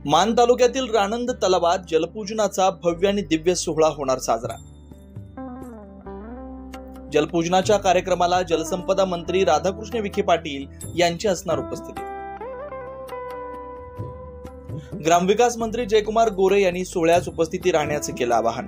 मान तालुक्यातील रानंद तलावात जलपूजनाचा भव्य आणि दिव्य सोहळा होणार साजरा। जलपूजनाच्या कार्यक्रमाला जलसंपदा मंत्री राधाकृष्ण विखे पाटील यांची असणार उपस्थिती। ग्रामविकास मंत्री जयकुमार गोरे यांनी सोहळ्यास उपस्थिती राहण्याचे केलं आवाहन।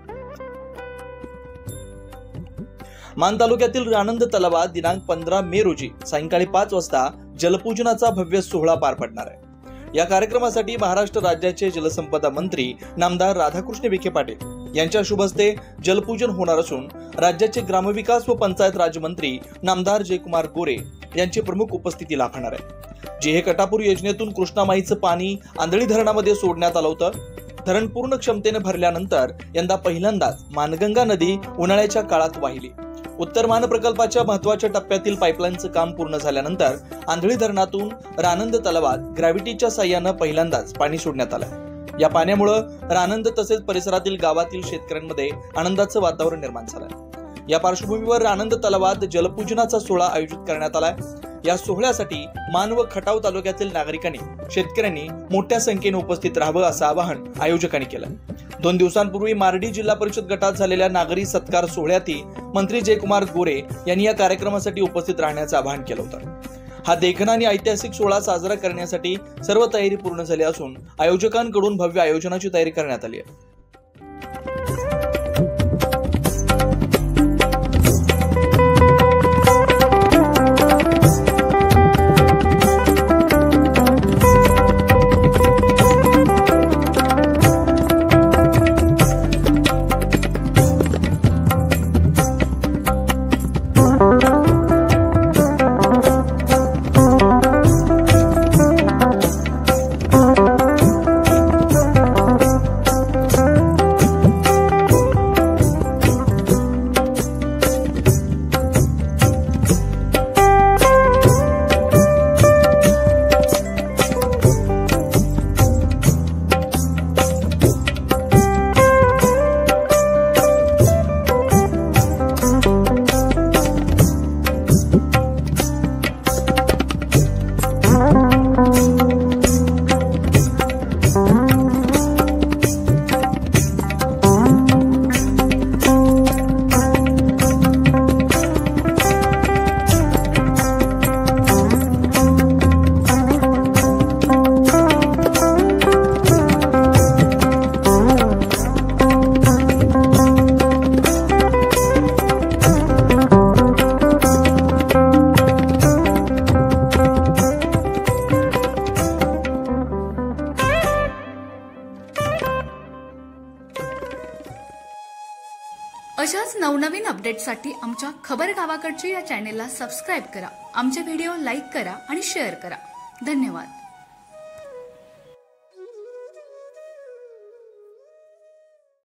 मान तालुक्यातील रानंद तलावात दिनांक 15 मे रोजी सायंकाळी 5 वाजता जलपूजनाचा भव्य सोहळा पार पडणार आहे। या कार्यक्रमासाठी महाराष्ट्र राज्याचे जलसंपदा मंत्री नामदार राधाकृष्ण विखे पाटील यांच्या शुभ हस्ते जलपूजन होणार असून राज्याचे ग्रामविकास व पंचायत राज मंत्री नामदार जयकुमार गोरे यांची प्रमुख उपस्थिती लाभणार आहे। जे कटापूर योजनेतून कृष्णामाईचं पाणी आंधळी धरणामध्ये सोडण्यात आलं होतं। धरण पूर्ण क्षमतेने भरल्यानंतर यंदा पहिल्यांदाच मानगंगा नदी उन्हाळ्याच्या काळात वाहिली। उत्तर मान प्रकल्पाच्या महत्वाच्या टप्प्यातील पाईपलाईनचं काम पूर्ण झाल्यानंतर आंधळी धरणातून रानंद तलावात ग्रॅव्हिटीच्या साह्यानं पहिल्यांदाच पाणी सोडण्यात आलं। या पाण्यामुळे रानंद तसेच परिसरातील गावातील शेतकऱ्यांमध्ये आनंदाचं वातावरण निर्माण झालंय। या पार्श्वभूमीवर रानंद तलावात जलपूजनाचा सोहळा आयोजित करण्यात आलाय। या सोहळ्यासाठी मान व खटाव तालुक्यातील नागरिकांनी शेतकऱ्यांनी मोठ्या संख्येने उपस्थित राहावं असं आवाहन आयोजकांनी केलं। 2 दिवसांपूर्वी मार्डी जिल्हा परिषद गटात झालेल्या नागरी सत्कार सोहळ्यातही मंत्री जयकुमार गोरे यांनी या कार्यक्रमासाठी उपस्थित राहण्याचं आवाहन केलं होतं। हा देखणा आणि ऐतिहासिक सोहळा साजरा करण्यासाठी सर्व तयारी पूर्ण झाली असून आयोजकांकडून भव्य आयोजनाची तयारी करण्यात आली आहे। अशाच नवनवीन अपडेट्ससाठी आमच्या खबर गावाकडची या चॅनेलला सबस्क्राईब करा। आमचे व्हिडिओ लाईक करा आणि शेअर करा। धन्यवाद।